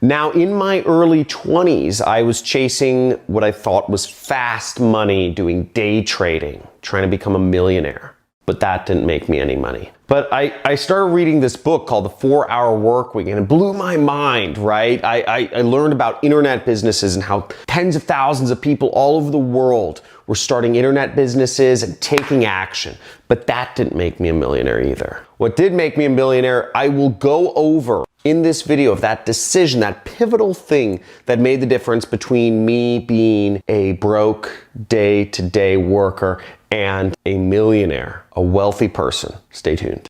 Now, in my early 20s, I was chasing what I thought was fast money, doing day trading, trying to become a millionaire. But that didn't make me any money. But I started reading this book called The 4-Hour Workweek, and it blew my mind, right? I learned about internet businesses and how tens of thousands of people all over the world were starting internet businesses and taking action. But that didn't make me a millionaire either. What did make me a millionaire, I will go over in this video of that decision, that pivotal thing that made the difference between me being a broke day-to-day worker and a millionaire, a wealthy person. Stay tuned.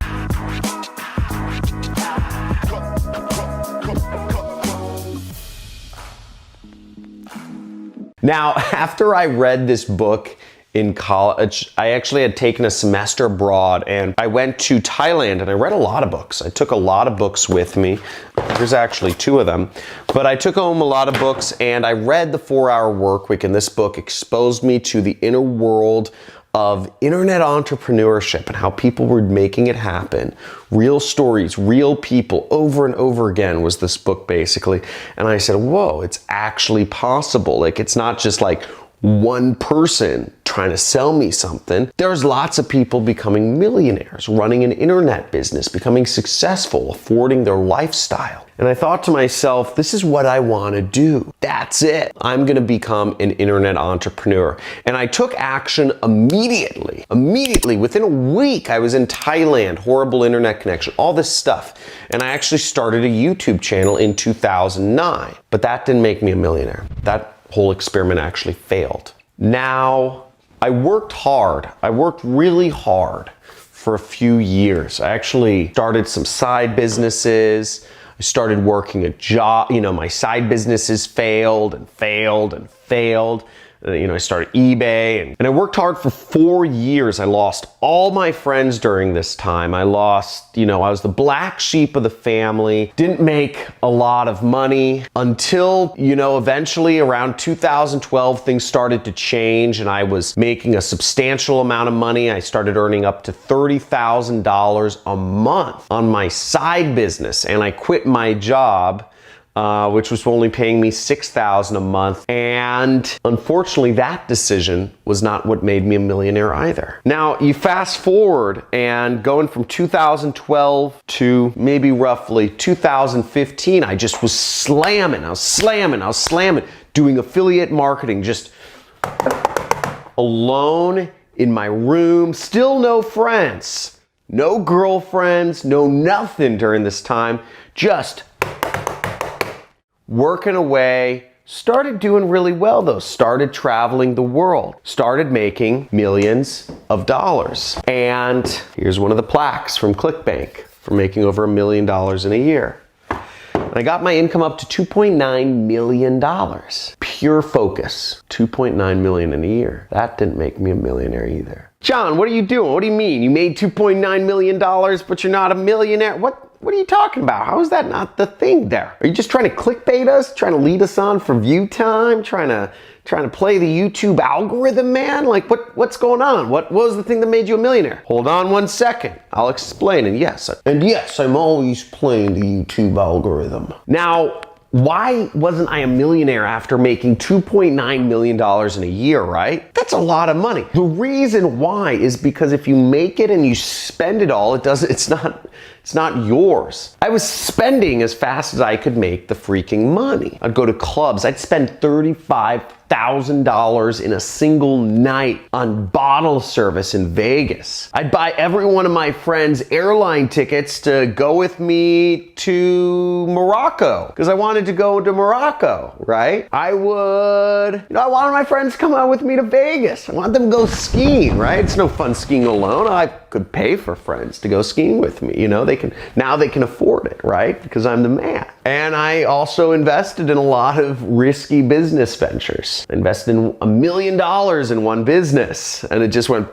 Now, after I read this book in college, I actually had taken a semester abroad and I went to Thailand and I read a lot of books. I took a lot of books with me. There's actually 2 of them, but I took home a lot of books and I read The 4-Hour Workweek, and this book exposed me to the inner world of internet entrepreneurship and how people were making it happen. Real stories, real people, over and over again was this book basically. And I said, whoa, it's actually possible. Like, it's not just like one person trying to sell me something. There's lots of people becoming millionaires, running an internet business, becoming successful, affording their lifestyle. And I thought to myself, this is what I want to do. That's it. I'm going to become an internet entrepreneur. And I took action immediately. Within a week, I was in Thailand, horrible internet connection, all this stuff. And I actually started a YouTube channel in 2009. But that didn't make me a millionaire. That whole experiment actually failed. Now, I worked hard. I worked really hard for a few years. I actually started some side businesses. I started working a job. You know, my side businesses failed and failed and failed. I started eBay and I worked hard for 4 years. I lost all my friends during this time. I was the black sheep of the family, didn't make a lot of money until, eventually around 2012, things started to change and I was making a substantial amount of money. I started earning up to $30,000 a month on my side business, and I quit my job, which was only paying me $6,000 a month. And unfortunately, that decision was not what made me a millionaire either. Now, you fast forward and going from 2012 to maybe roughly 2015, I just was slamming, doing affiliate marketing, just alone in my room, still no friends, no girlfriends, no nothing during this time, just working away. Started doing really well though, started traveling the world, started making millions of dollars. And here's one of the plaques from ClickBank for making over $1 million in a year. And I got my income up to $2.9 million. Pure focus, $2.9 million in a year. That didn't make me a millionaire either. John, what are you doing? What do you mean? You made $2.9 million, but you're not a millionaire? What are you talking about? How is that not the thing there? Are you just trying to clickbait us? Trying to lead us on for view time? Trying to play the YouTube algorithm, man? Like, what's going on? What was the thing that made you a millionaire? Hold on one second. I'll explain. And yes, I'm always playing the YouTube algorithm. Now, why wasn't I a millionaire after making $2.9 million in a year, right? That's a lot of money. The reason why is because if you make it and you spend it all, it's not yours. I was spending as fast as I could make the freaking money. I'd go to clubs. I'd spend $35,000 in a single night on bottle service in Vegas. I'd buy every one of my friends airline tickets to go with me to Morocco because I wanted to go to Morocco, right? I wanted my friends to come out with me to Vegas. I want them to go skiing, right? It's no fun skiing alone. I could pay for friends to go skiing with me. Now they can afford it, right? Because I'm the man. And I also invested in a lot of risky business ventures. I invested in $1 million in one business and it just went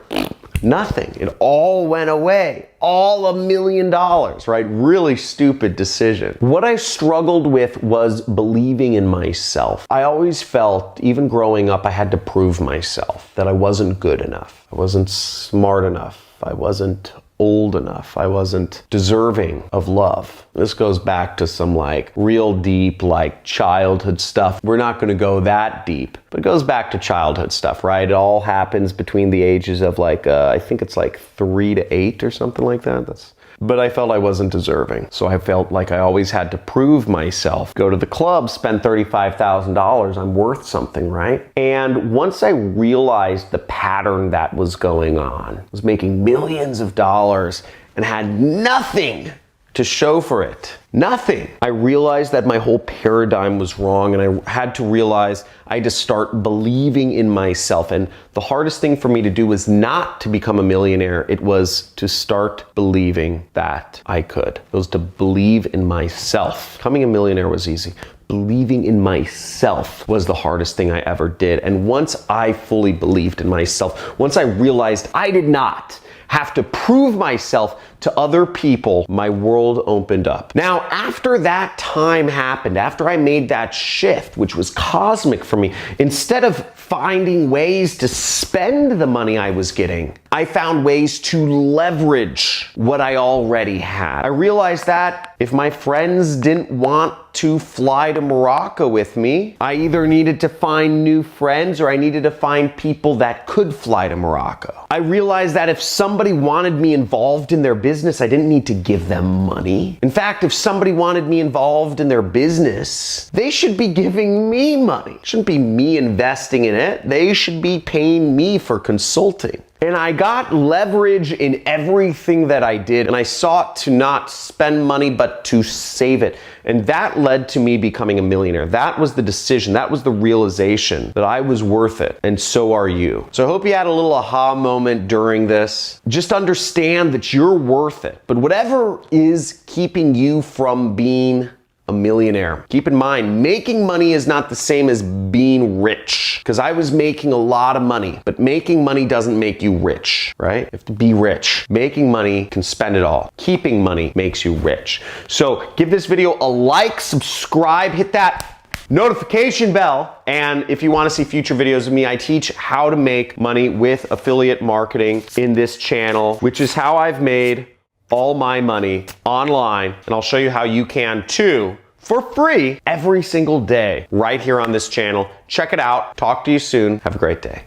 nothing. It all went away. All $1 million, right? Really stupid decision. What I struggled with was believing in myself. I always felt, even growing up, I had to prove myself that I wasn't good enough. I wasn't smart enough. I wasn't old enough. I wasn't deserving of love. This goes back to some like real deep like childhood stuff. We're not going to go that deep, but it goes back to childhood stuff, right? It all happens between the ages of like, I think it's like 3 to 8 or something like that. But I felt I wasn't deserving. So I felt like I always had to prove myself. Go to the club, spend $35,000. I'm worth something, right? And once I realized the pattern that was going on, I was making millions of dollars and had nothing to show for it. Nothing. I realized that my whole paradigm was wrong, and I had to realize I had to start believing in myself. And the hardest thing for me to do was not to become a millionaire. It was to start believing that I could. It was to believe in myself. Becoming a millionaire was easy. Believing in myself was the hardest thing I ever did. And once I fully believed in myself, once I realized I did not have to prove myself to other people, my world opened up. Now, after that time happened, after I made that shift, which was cosmic for me, instead of finding ways to spend the money I was getting, I found ways to leverage what I already had. I realized that if my friends didn't want to fly to Morocco with me, I either needed to find new friends or I needed to find people that could fly to Morocco. I realized that if somebody wanted me involved in their business, I didn't need to give them money. In fact, if somebody wanted me involved in their business, they should be giving me money. It shouldn't be me investing in it. They should be paying me for consulting. And I got leverage in everything that I did, and I sought to not spend money, but to save it. And that led to me becoming a millionaire. That was the decision. That was the realization that I was worth it, and so are you. So I hope you had a little aha moment during this. Just understand that you're worth it. But whatever is keeping you from being a millionaire, keep in mind, making money is not the same as being rich. Because I was making a lot of money, but making money doesn't make you rich, right? You have to be rich. Making money can spend it all. Keeping money makes you rich. So give this video a like, subscribe, hit that notification bell. And if you want to see future videos of me, I teach how to make money with affiliate marketing in this channel, which is how I've made all my money online, and I'll show you how you can too, for free every single day right here on this channel. Check it out. Talk to you soon. Have a great day.